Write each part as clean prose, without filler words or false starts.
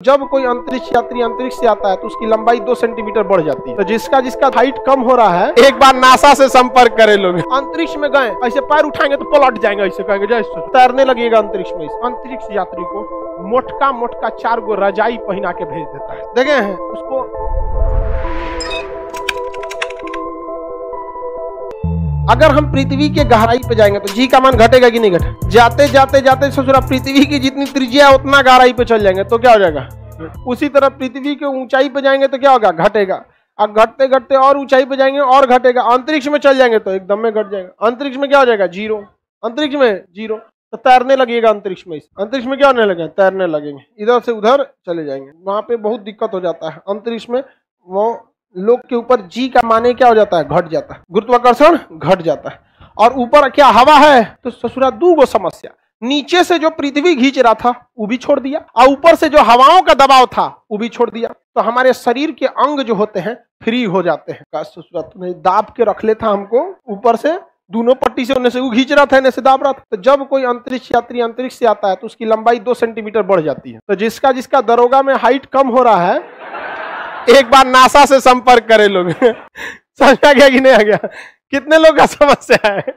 जब कोई अंतरिक्ष यात्री अंतरिक्ष से आता है तो उसकी लंबाई 2 सेंटीमीटर बढ़ जाती है। तो जिसका हाइट कम हो रहा है, एक बार नासा से संपर्क करे लोग। अंतरिक्ष में गए, ऐसे पैर उठाएंगे तो पलट जाएंगे, ऐसे कहेंगे जैसे तैरने लगेगा अंतरिक्ष में। अंतरिक्ष यात्री को मोटका मोटका 4 गो रजाई पहना के भेज देता है। देखे हैं उसको। अगर हम पृथ्वी के गहराई पे जाएंगे तो जी का मान घटेगा कि नहीं घटेगा? जाते जाते जाते सोचो पृथ्वी की जितनी त्रिज्या है उतना गहराई पे चल जाएंगे तो क्या हो जाएगा? उसी तरह पृथ्वी के ऊंचाई पे जाएंगे तो क्या होगा? घटेगा। अब घटते घटते और ऊंचाई पे जाएंगे और घटेगा। अंतरिक्ष में चल जाएंगे तो एकदम में घट जाएगा। अंतरिक्ष में क्या हो जाएगा? जीरो। अंतरिक्ष में जीरो। तो तैरने लगेगा अंतरिक्ष में। अंतरिक्ष में क्या होने लगे? तैरने लगेंगे, इधर से उधर चले जाएंगे। वहां पे बहुत दिक्कत हो जाता है। अंतरिक्ष में वो लोग के ऊपर जी का माने क्या हो जाता है? घट जाता है, गुरुत्वाकर्षण घट जाता है। और ऊपर क्या हवा है? तो ससुरा 2 गो समस्या। नीचे से जो पृथ्वी खींच रहा था वो भी छोड़ दिया, और ऊपर से जो हवाओं का दबाव था वो भी छोड़ दिया। तो हमारे शरीर के अंग जो होते हैं फ्री हो जाते हैं। ससुरा तूने दाब के रख ले था हमको, ऊपर से दोनों पट्टी से उन्हें से वो खींच रहा था, इन्हें से दाब रहा था। तो जब कोई अंतरिक्ष यात्री अंतरिक्ष से आता है तो उसकी लंबाई 2 सेंटीमीटर बढ़ जाती है। तो जिसका दरोगा में हाइट कम हो रहा है, एक बार नासा से संपर्क करे लोग। समझ आ गया कि नहीं आ गया? कितने लोग का समस्या है?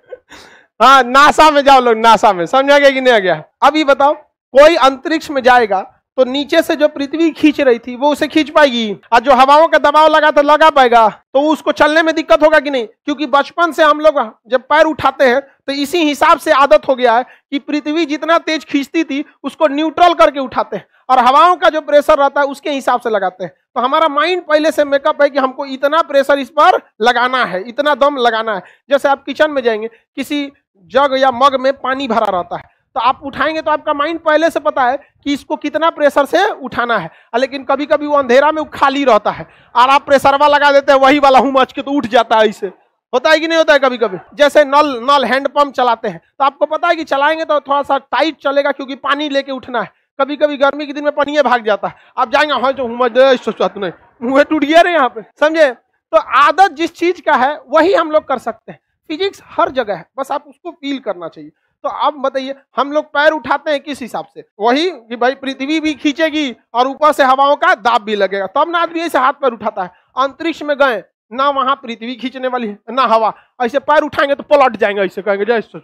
हाँ, नासा में जाओ लोग, नासा में। समझ आ गया कि नहीं आ गया? अभी बताओ, कोई अंतरिक्ष में जाएगा तो नीचे से जो पृथ्वी खींच रही थी वो उसे खींच पाएगी, और जो हवाओं का दबाव लगा तो लगा पाएगा? तो उसको चलने में दिक्कत होगा कि नहीं? क्योंकि बचपन से हम लोग जब पैर उठाते हैं तो इसी हिसाब से आदत हो गया है कि पृथ्वी जितना तेज खींचती थी उसको न्यूट्रल करके उठाते हैं, और हवाओं का जो प्रेशर रहता है उसके हिसाब से लगाते हैं। तो हमारा माइंड पहले से मेकअप है कि हमको इतना प्रेशर इस पर लगाना है, इतना दम लगाना है। जैसे आप किचन में जाएंगे, किसी जग या मग में पानी भरा रहता है तो आप उठाएंगे तो आपका माइंड पहले से पता है कि इसको कितना प्रेशर से उठाना है। लेकिन कभी कभी वो अंधेरा में खाली रहता है और आप प्रेशरवा लगा देते हैं, वही वाला हुमच के तो उठ जाता है। इसे होता है कि नहीं होता है? कभी कभी जैसे नल हैंडपंप चलाते हैं तो आपको पता है कि चलाएंगे तो थोड़ा सा टाइट चलेगा क्योंकि पानी लेके उठना है। कभी कभी गर्मी के दिन में पानी भाग जाता है, आप जाएंगे हाँ जो हुमच मुँह टूट गया रे यहाँ पे। समझे? तो आदत जिस चीज का है वही हम लोग कर सकते हैं। फिजिक्स हर जगह है, बस आप उसको फील करना चाहिए। तो आप बताइए, हम लोग पैर उठाते हैं किस हिसाब से? वही कि भाई पृथ्वी भी खींचेगी और ऊपर से हवाओं का दाब भी लगेगा, तब ना आदमी ऐसे हाथ पैर उठाता है। अंतरिक्ष में गए ना, वहां पृथ्वी खींचने वाली है ना हवा, ऐसे पैर उठाएंगे तो पलट जाएंगे, ऐसे कहेंगे जैसे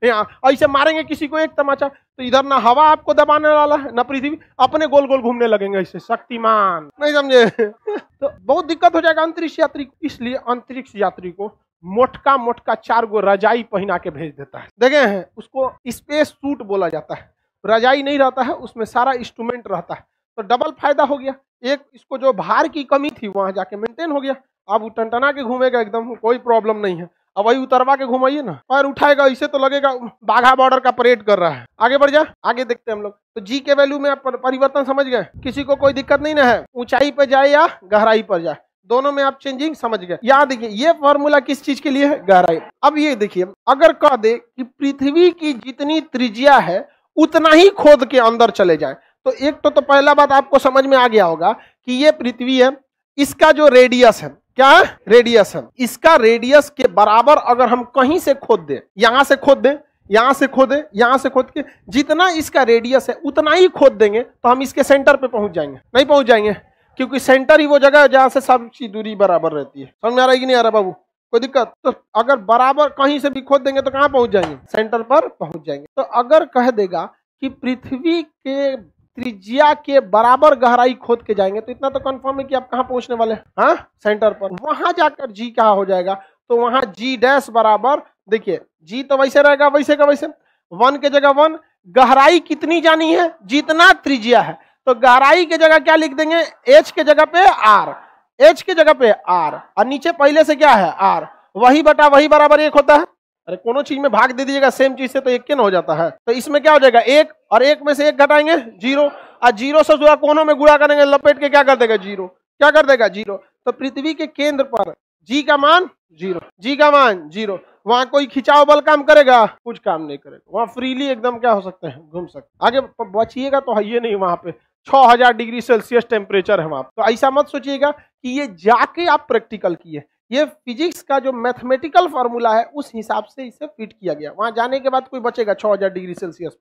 यहाँ ऐसे मारेंगे किसी को एक तमाचा तो इधर ना हवा आपको दबाने वाला है ना पृथ्वी, अपने गोल गोल घूमने लगेंगे ऐसे। शक्तिमान नहीं समझे? तो बहुत दिक्कत हो जाएगा अंतरिक्ष यात्री को। इसलिए अंतरिक्ष यात्री को मोटका मोटका 4 गो रजाई पहना के भेज देता है। देखे हैं उसको स्पेस सूट बोला जाता है। रजाई नहीं रहता है, उसमें सारा इंस्ट्रूमेंट रहता है, तो डबल फायदा हो गया। एक इसको जो भार की कमी थी वहां जाके मेंटेन हो गया। अब टनटना के घूमेगा एकदम, कोई प्रॉब्लम नहीं है। अब वही उतरवा के घुमाइए ना, पैर उठाएगा इसे तो लगेगा बाघा बॉर्डर का परेड कर रहा है। आगे बढ़ जा, आगे देखते हैं हम लोग। तो जी के वैल्यू में आप परिवर्तन समझ गए? किसी को कोई दिक्कत नहीं ना है? ऊंचाई पे जाए या गहराई पर जाए, दोनों में आप चेंजिंग समझ गए। यहाँ देखिए, ये फॉर्मूला किस चीज के लिए है? गहराई। अब ये देखिए, अगर कह दे कि पृथ्वी की जितनी त्रिज्या है उतना ही खोद के अंदर चले जाए, तो एक तो पहला बात आपको समझ में आ गया होगा कि ये पृथ्वी है, इसका जो रेडियस है, क्या रेडियस है, इसका रेडियस के बराबर अगर हम कहीं से खोद दे, यहां से खोद दे, यहां से खोदे, यहां से खोद के जितना इसका रेडियस है उतना ही खोद देंगे तो हम इसके सेंटर पे पहुंच जाएंगे? नहीं पहुंच जाएंगे, क्योंकि सेंटर ही वो जगह है जहां से सबकी दूरी बराबर रहती है। समझ में आ रहा है कि नहीं आ रहा बाबू? कोई दिक्कत? तो अगर बराबर कहीं से भी खोद देंगे तो कहां पहुंच जाएंगे? सेंटर पर पहुंच जाएंगे। तो अगर कह देगा कि पृथ्वी के त्रिज्या के बराबर गहराई खोद के जाएंगे तो इतना तो कंफर्म है कि आप कहां पहुंचने वाले हैं? हाँ, सेंटर पर। वहां जाकर जी क्या हो जाएगा? तो वहां जी डैश बराबर, देखिए जी तो वैसे रहेगा, वैसे का वैसे, 1 के जगह 1। गहराई कितनी जानी है? जितना त्रिज्या है। तो गहराई के जगह क्या लिख देंगे? h के जगह पे r, h के जगह पे r, और नीचे पहले से क्या है? r। वही बटा वही बराबर 1 होता है। अरे कोनो चीज में भाग दे दीजिएगा सेम चीज से तो 1 के ना हो जाता है। तो इसमें क्या हो जाएगा? 1, और 1 में से 1 घटाएंगे 0, और 0 से जुड़ा कोनों में गुणा करेंगे, लपेट के क्या कर देगा? 0। क्या कर देगा? 0। तो पृथ्वी के केंद्र पर जी का मान 0, जी का मान 0। वहां कोई खिंचाव बल काम करेगा? कुछ काम नहीं करेगा। वहां फ्रीली एकदम क्या हो सकते हैं? घूम सकते। आगे बचिएगा तो है ये नहीं, वहां पे 6000 डिग्री सेल्सियस टेम्परेचर है वहां। तो ऐसा मत सोचिएगा कि ये जाके आप प्रैक्टिकल किए, ये फिजिक्स का जो मैथमेटिकल फार्मूला है उस हिसाब से इसे फिट किया गया। वहां जाने के बाद कोई बचेगा 6000 डिग्री सेल्सियस।